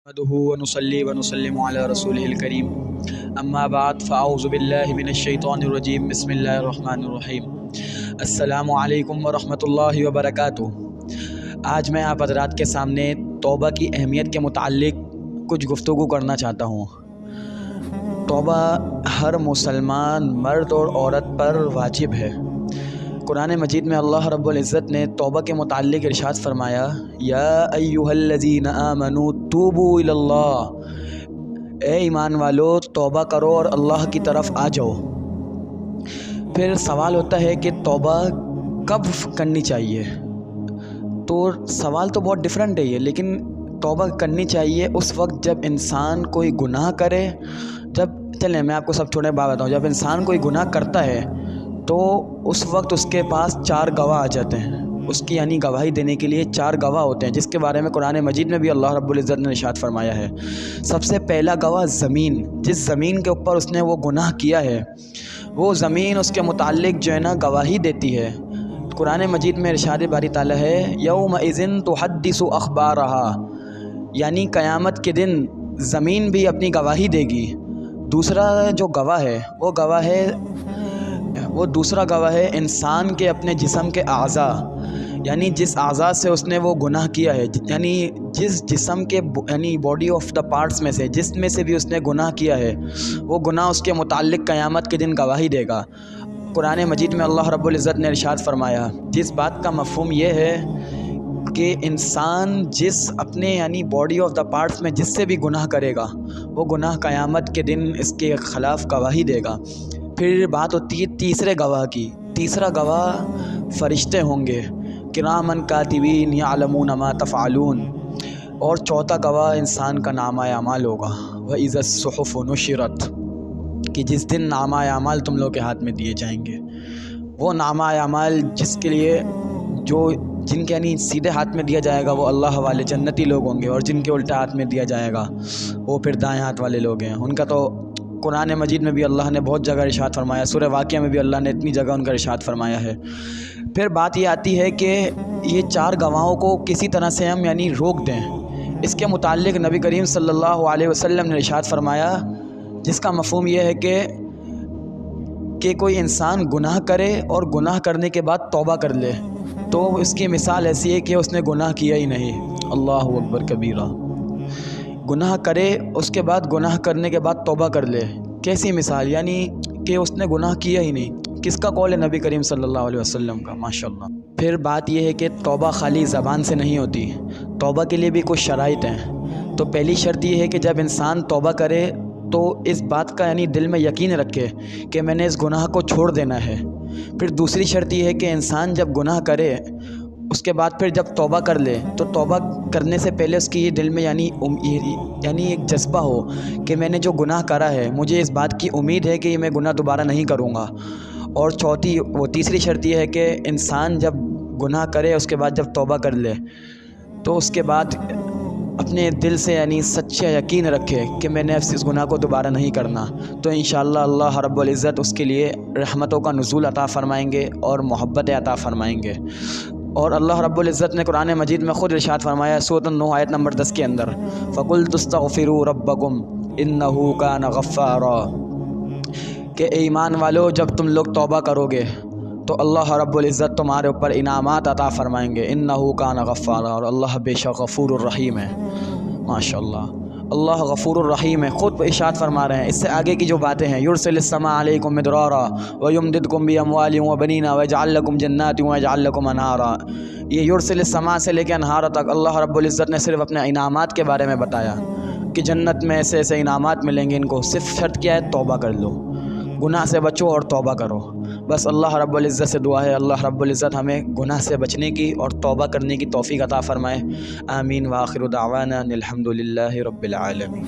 نحمده ونصلي ونسلم على رسوله الكريم اما بعد فاعوذ باللہ من الشیطان الرجیم بسم اللہ الرحمن الرحیم السلام علیکم ورحمۃ اللہ وبرکاتہ۔ آج میں آپ حضرات کے سامنے توبہ کی اہمیت کے متعلق کچھ گفتگو کرنا چاہتا ہوں۔ توبہ ہر مسلمان مرد اور عورت پر واجب ہے۔ قرآن مجید میں اللہ رب العزت نے توبہ کے متعلق ارشاد فرمایا، یا ایھا الذین آمنوا توبوا الی اللہ، اے ایمان والو توبہ کرو اور اللہ کی طرف آ جاؤ۔ پھر سوال ہوتا ہے کہ توبہ کب کرنی چاہیے؟ تو سوال تو بہت ڈیفرنٹ ہے یہ، لیکن توبہ کرنی چاہیے اس وقت جب انسان کوئی گناہ کرے۔ چلیں میں آپ کو سب چھوٹے بات بتاؤں، جب انسان کوئی گناہ کرتا ہے تو اس وقت اس کے پاس 4 گواہ آ جاتے ہیں، اس کی یعنی گواہی دینے کے لیے 4 گواہ ہوتے ہیں، جس کے بارے میں قرآن مجید میں بھی اللہ رب العزت نے ارشاد فرمایا ہے۔ سب سے پہلا گواہ زمین، جس زمین کے اوپر اس نے وہ گناہ کیا ہے، وہ زمین اس کے متعلق جو ہے نا گواہی دیتی ہے۔ قرآن مجید میں ارشاد باری تعالیٰ ہے، یومئذ تحدث اخبارہا، یعنی قیامت کے دن زمین بھی اپنی گواہی دے گی۔ دوسرا جو گواہ ہے وہ دوسرا گواہ ہے انسان کے اپنے جسم کے اعضاء، یعنی جس اعضاء سے اس نے وہ گناہ کیا ہے، یعنی جس جسم کے یعنی باڈی آف دا پارٹس میں سے جس میں سے بھی اس نے گناہ کیا ہے، وہ گناہ اس کے متعلق قیامت کے دن گواہی دے گا۔ قرآن مجید میں اللہ رب العزت نے ارشاد فرمایا، جس بات کا مفہوم یہ ہے کہ انسان جس اپنے یعنی باڈی آف دا پارٹس میں جس سے بھی گناہ کرے گا، وہ گناہ قیامت کے دن اس کے خلاف گواہی دے گا۔ پھر بات ہوتی ہے تیسرے گواہ کی۔ تیسرا گواہ فرشتے ہوں گے، کرامن کاتبین یعلمون ما تفعلون۔ اور چوتھا گواہ انسان کا نامہ اعمال ہوگا، وَإِذَا الصُّحُفُ نُشِرَتْ، کہ جس دن نامہ اعمال تم لوگ کے ہاتھ میں دیے جائیں گے۔ وہ نامہ اعمال جس کے لیے جن کے یعنی سیدھے ہاتھ میں دیا جائے گا وہ اللہ والے جنتی لوگ ہوں گے، اور جن کے الٹا ہاتھ میں دیا جائے گا وہ پھر دائیں ہاتھ والے لوگ ہیں۔ ان کا تو قرآن مجید میں بھی اللہ نے بہت جگہ ارشاد فرمایا، سورہ واقعہ میں بھی اللہ نے اتنی جگہ ان کا ارشاد فرمایا ہے۔ پھر بات یہ آتی ہے کہ یہ 4 گواہوں کو کسی طرح سے ہم یعنی روک دیں۔ اس کے متعلق نبی کریم صلی اللہ علیہ وسلم نے ارشاد فرمایا، جس کا مفہوم یہ ہے کہ کوئی انسان گناہ کرے اور گناہ کرنے کے بعد توبہ کر لے، تو اس کی مثال ایسی ہے کہ اس نے گناہ کیا ہی نہیں۔ اللہ اکبر کبیرہ۔ گناہ کرے اس کے بعد گناہ کرنے کے بعد توبہ کر لے، کیسی مثال؟ یعنی کہ اس نے گناہ کیا ہی نہیں۔ کس کا قول ہے؟ نبی کریم صلی اللہ علیہ وسلم کا، ماشاءاللہ۔ پھر بات یہ ہے کہ توبہ خالی زبان سے نہیں ہوتی، توبہ کے لیے بھی کچھ شرائط ہیں۔ تو پہلی شرط یہ ہے کہ جب انسان توبہ کرے تو اس بات کا یعنی دل میں یقین رکھے کہ میں نے اس گناہ کو چھوڑ دینا ہے۔ پھر دوسری شرط یہ ہے کہ انسان جب گناہ کرے اس کے بعد پھر جب توبہ کر لے تو توبہ کرنے سے پہلے اس کی یہ دل میں یعنی ایک جذبہ ہو کہ میں نے جو گناہ کرا ہے مجھے اس بات کی امید ہے کہ یہ میں گناہ دوبارہ نہیں کروں گا۔ اور تیسری شرط یہ ہے کہ انسان جب گناہ کرے اس کے بعد جب توبہ کر لے تو اس کے بعد اپنے دل سے یعنی سچا یقین رکھے کہ میں نے اس گناہ کو دوبارہ نہیں کرنا، تو انشاءاللہ اللہ رب العزت اس کے لیے رحمتوں کا نزول عطا فرمائیں گے اور محبت عطا فرمائیں گے۔ اور اللہ رب العزت نے قرآن مجید میں خود ارشاد فرمایا سورۃ النوح آیت نمبر 10 کے اندر، فَقُلْتُ اسْتَغْفِرُوا رَبَّكُمْ إِنَّهُ كَانَ غَفَّارًا، کہ اے ایمان والو جب تم لوگ توبہ کرو گے تو اللہ رب العزت تمہارے اوپر انعامات عطا فرمائیں گے، إِنَّهُ كَانَ غَفَّارًا، اور اللہ بے شک غفور الرحیم ہے۔ ماشاءاللہ اللہ غفور الرحیم ہے، خود ارشاد فرما رہے ہیں۔ اس سے آگے کی جو باتیں ہیں، یرسل السماء علیکم مدرارا ویمددکم باموال وبنین ویجعل لکم جنات ویجعل لکم انہارا، یہ یرسل السماء سے لے کے انہار تک اللہ رب العزت نے صرف اپنے انعامات کے بارے میں بتایا کہ جنت میں ایسے ایسے انعامات ملیں گے ان کو، صرف شرط کیا ہے؟ توبہ کر لو، گناہ سے بچو اور توبہ کرو۔ بس اللہ رب العزت سے دعا ہے اللہ رب العزت ہمیں گناہ سے بچنے کی اور توبہ کرنے کی توفیق عطا فرمائے۔ آمین وآخر دعوانا الحمد للہ رب العالمین۔